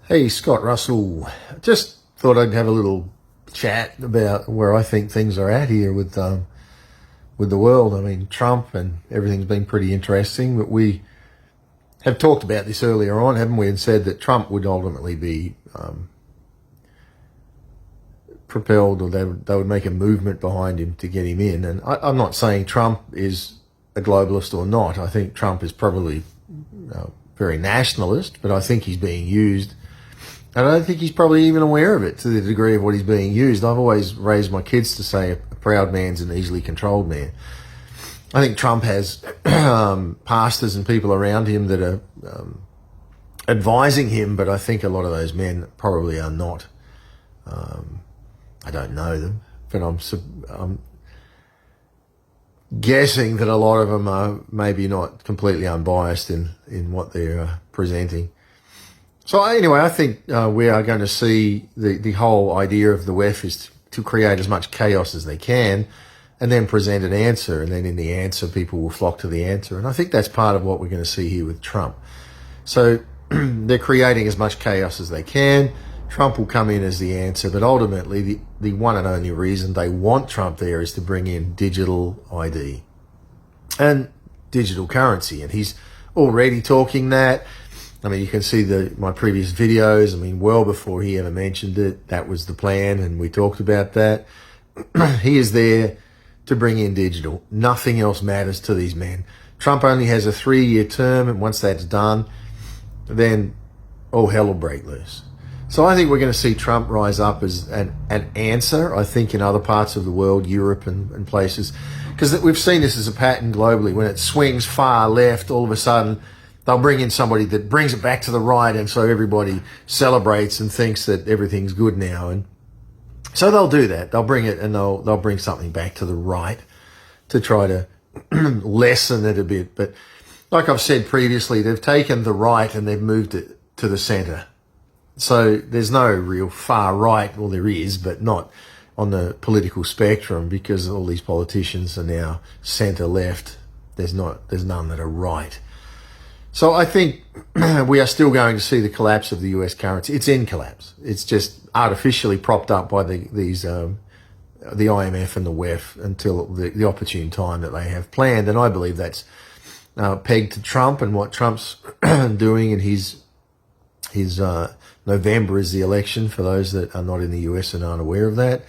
Hey, Scott Russell. Just thought I'd have a little chat about where I think things are at here with the world. I mean, Trump and everything's been pretty interesting, but we have talked about this earlier on, haven't we? And said that Trump would ultimately be propelled, or they would make a movement behind him to get him in. And I'm not saying Trump is a globalist or not. I think Trump is probably very nationalist, but I think he's being used. And I don't think he's probably even aware of it to the degree of what he's being used. I've always raised my kids to say a proud man's an easily controlled man. I think Trump has pastors and people around him that are advising him, but I think a lot of those men probably are not. I don't know them, but I'm guessing that a lot of them are maybe not completely unbiased in what they're presenting. So anyway, I think we are going to see the whole idea of the WEF is to create as much chaos as they can and then present an answer. And then in the answer, people will flock to the answer. And I think that's part of what we're going to see here with Trump. So they're creating as much chaos as they can. Trump will come in as the answer. But ultimately, the one and only reason they want Trump there is to bring in digital ID and digital currency. And he's already talking that. I mean, you can see my previous videos. I mean, well before he ever mentioned it, that was the plan, and we talked about that. He is there to bring in digital. Nothing else matters to these men. Trump only has a 3-year term, and once that's done, then all hell will break loose. So I think we're going to see Trump rise up as an answer, I think, in other parts of the world, Europe and places, because we've seen this as a pattern globally. When it swings far left, all of a sudden, they'll bring in somebody that brings it back to the right, and so everybody celebrates and thinks that everything's good now. And so they'll do that. They'll bring it and they'll bring something back to the right to try to lessen it a bit. But like I've said previously, they've taken the right and they've moved it to the center. So there's no real far right. Well, there is, but not on the political spectrum, because all these politicians are now center left. There's none that are right. So I think we are still going to see the collapse of the US currency. It's in collapse. It's just artificially propped up by the IMF and the WEF until the opportune time that they have planned. And I believe that's pegged to Trump and what Trump's doing. And his November is the election, for those that are not in the US and aren't aware of that.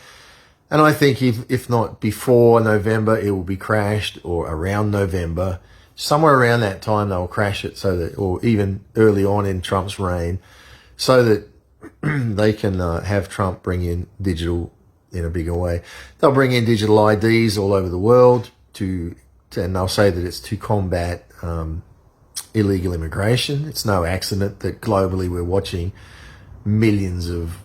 And I think if not before November, it will be crashed, or around November. Somewhere around that time, they'll crash it, so that, or even early on in Trump's reign, so that they can have Trump bring in digital in a bigger way. They'll bring in digital IDs all over the world and they'll say that it's to combat illegal immigration. It's no accident that globally we're watching millions of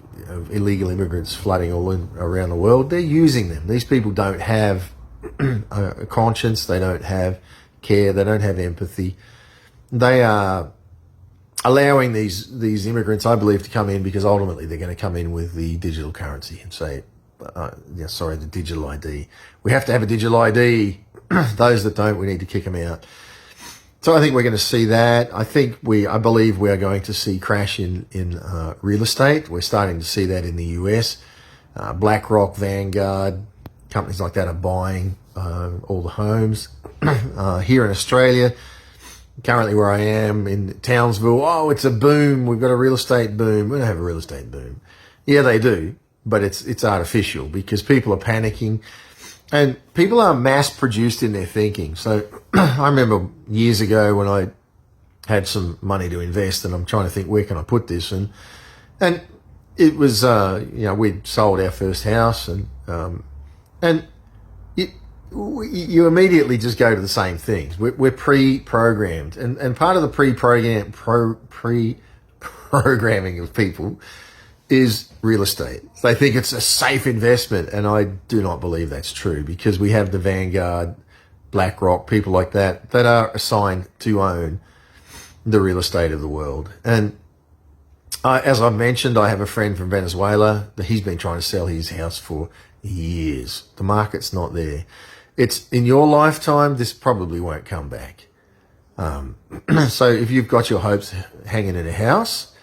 illegal immigrants flooding around the world. They're using them. These people don't have a conscience. They don't have care. They don't have empathy. They are allowing these immigrants, I believe, to come in because ultimately they're going to come in with the digital currency and say, the digital ID. We have to have a digital ID. Those that don't, we need to kick them out. So I think we're going to see that. I believe we are going to see crash in real estate. We're starting to see that in the US. BlackRock, Vanguard, companies like that are buying all the homes. Here in Australia, currently where I am in Townsville, it's a boom. We've got a real estate boom. We don't have a real estate boom. Yeah, they do, but it's artificial because people are panicking and people are mass produced in their thinking. So I remember years ago when I had some money to invest and I'm trying to think, where can I put this? And it was, we'd sold our first house and you immediately just go to the same things. We're pre-programmed, and part of the pre-programming of people is real estate. They think it's a safe investment, and I do not believe that's true, because we have the Vanguard, BlackRock, people like that are assigned to own the real estate of the world. And as I've mentioned, I have a friend from Venezuela that he's been trying to sell his house for years. The market's not there. It's in your lifetime, this probably won't come back. So if you've got your hopes hanging in a house,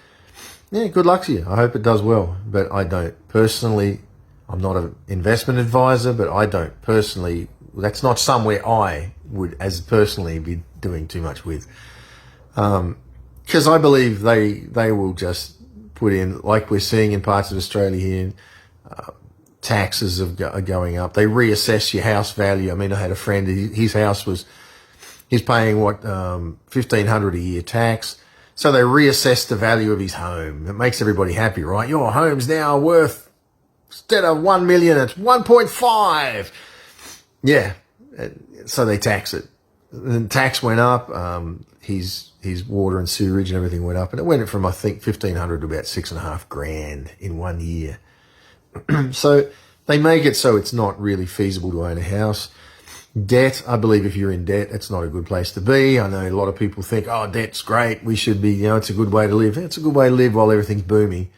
Yeah, good luck to you. I hope it does well. But I don't personally, I'm not an investment advisor, but I don't personally, that's not somewhere I would as personally be doing too much with. Because I believe they will just put in, like we're seeing in parts of Australia here, taxes are going up. They reassess your house value. I mean, I had a friend, his house he's paying what, $1,500 a year tax. So they reassess the value of his home. It makes everybody happy, right? Your home's now worth, instead of 1 million, it's 1.5. Yeah. So they tax it. The tax went up. His water and sewerage and everything went up, and it went from, I think, 1,500 to about 6.5 grand in 1 year. So they make it so it's not really feasible to own a house. Debt, I believe if you're in debt, it's not a good place to be. I know a lot of people think, oh, debt's great. We should be, it's a good way to live. It's a good way to live while everything's booming.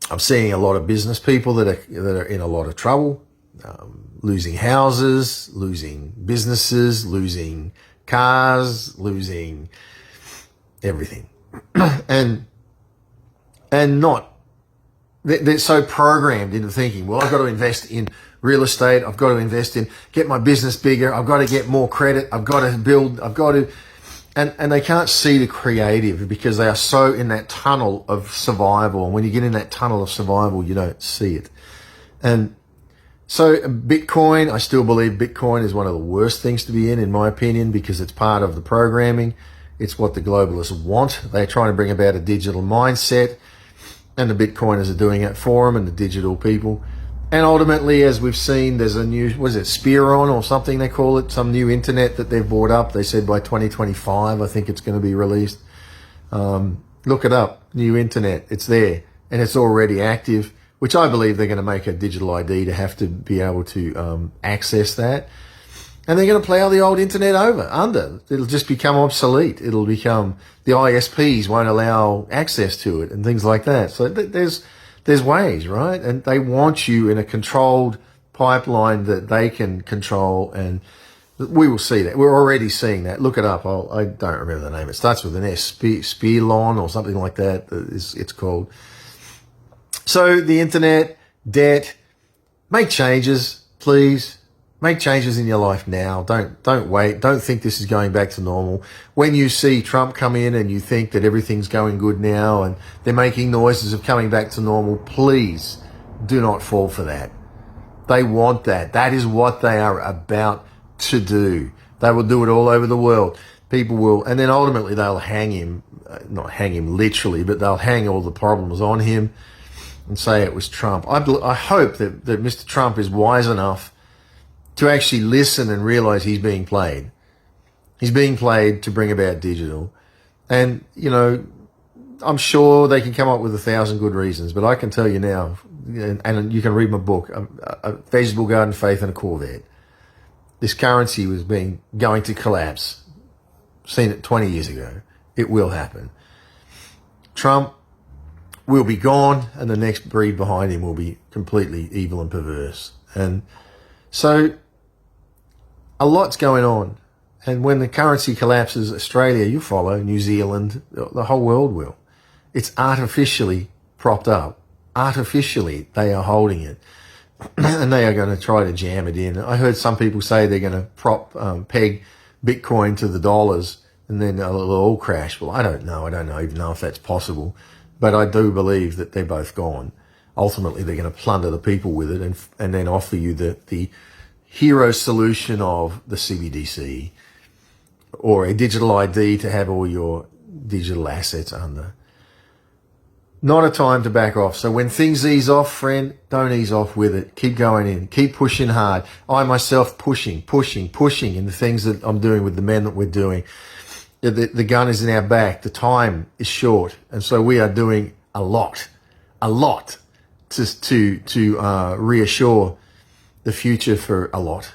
I'm seeing a lot of business people that are in a lot of trouble, losing houses, losing businesses, losing cars, losing everything. and not, they're so programmed into thinking, well, I've got to invest in real estate. I've got to invest in, get my business bigger. I've got to get more credit. I've got to build, and they can't see the creative because they are so in that tunnel of survival. And when you get in that tunnel of survival, you don't see it. And so Bitcoin, I still believe Bitcoin is one of the worst things to be in my opinion, because it's part of the programming. It's what the globalists want. They're trying to bring about a digital mindset, and the Bitcoiners are doing it for them and the digital people. And ultimately, as we've seen, there's a new, Spearon or something they call it, some new internet that they've brought up. They said by 2025, I think it's going to be released. Look it up, new internet, it's there, and it's already active, which I believe they're going to make a digital ID to have to be able to access that. And they're going to plow the old internet under. It'll just become obsolete. It'll become, the ISPs won't allow access to it and things like that. So there's ways, right? And they want you in a controlled pipeline that they can control, and we will see that. We're already seeing that. Look it up. I don't remember the name. It starts with an S, Spearlon or something like that. It's called. So the internet, debt, make changes, please. Make changes in your life now. Don't wait. Don't think this is going back to normal. When you see Trump come in and you think that everything's going good now and they're making noises of coming back to normal, please do not fall for that. They want that. That is what they are about to do. They will do it all over the world. People will, and then ultimately they'll hang him, not hang him literally, but they'll hang all the problems on him and say it was Trump. I hope that Mr. Trump is wise enough to actually listen and realize he's being played. He's being played to bring about digital. And, I'm sure they can come up with 1,000 good reasons, but I can tell you now, and you can read my book, a Vegetable Garden, Faith and a Corvette. This currency was going to collapse. Seen it 20 years ago. It will happen. Trump will be gone, and the next breed behind him will be completely evil and perverse. And so a lot's going on. And when the currency collapses, Australia, you follow, New Zealand, the whole world will. It's artificially propped up. Artificially, they are holding it. And they are going to try to jam it in. I heard some people say they're going to peg Bitcoin to the dollars and then it'll all crash. Well, I don't know. I don't even know if that's possible. But I do believe that they're both gone. Ultimately, they're going to plunder the people with it and then offer you the hero solution of the CBDC or a digital ID to have all your digital assets under. Not a time to back off. So when things ease off, friend, don't ease off with it. Keep going in. Keep pushing hard. I myself pushing in the things that I'm doing with the men that we're doing. The gun is in our back. The time is short. And so we are doing a lot to reassure the future for a lot.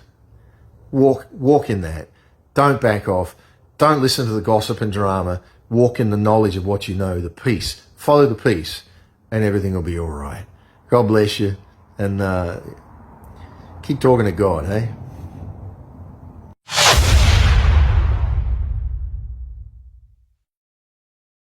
Walk in that. Don't back off. Don't listen to the gossip and drama. Walk in the knowledge of what you know, the peace. Follow the peace, and everything will be all right. God bless you, and keep talking to God, hey?